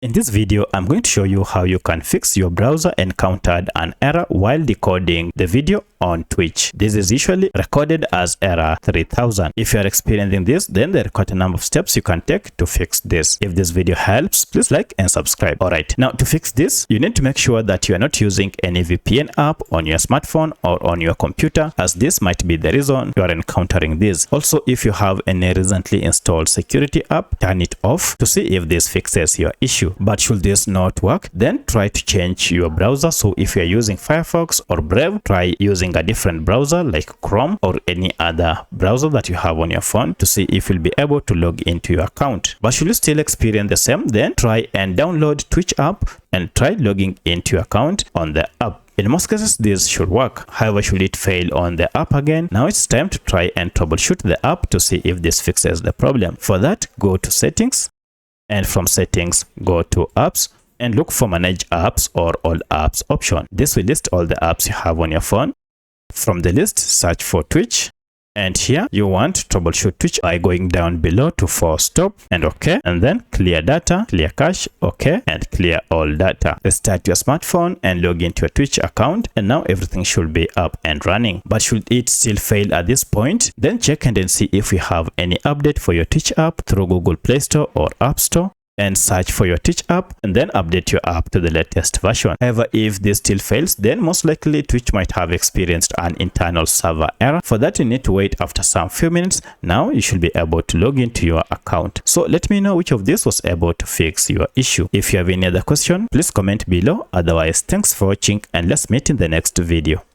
In this video, I'm going to show you how you can fix your browser encountered an error while decoding the video on Twitch. This is usually recorded as error 3000. If you are experiencing this, then there are quite a number of steps you can take to fix this. If this video helps, please like and subscribe. Alright, now to fix this, you need to make sure that you are not using any VPN app on your smartphone or on your computer, as this might be the reason you are encountering this. Also, if you have any recently installed security app, turn it off to see if this fixes your issue. But should this not work, then try to change your browser. So if you are using Firefox or Brave, try using a different browser like Chrome or any other browser that you have on your phone to see if you'll be able to log into your account. But should you still experience the same, then try and download Twitch app and try logging into your account on the app. In most cases, this should work. However, should it fail on the app again, now it's time to try and troubleshoot the app to see if this fixes the problem. For that, go to Settings, and from Settings, go to Apps and look for Manage Apps or All Apps option. This will list all the apps you have on your phone. From the list, search for Twitch. And here you want to troubleshoot Twitch by going down below to force stop and OK, and then clear data, clear cache, OK, and clear all data. Restart your smartphone and log into your Twitch account, and now everything should be up and running. But should it still fail at this point, then check and then see if you have any update for your Twitch app through Google Play Store or App Store, and search for your Twitch app and then update your app to the latest version. However, if this still fails, then most likely Twitch might have experienced an internal server error. For that, you need to wait after some few minutes. Now you should be able to log into your account. So let me know which of this was able to fix your issue. If you have any other question, please comment below. Otherwise, thanks for watching and let's meet in the next video.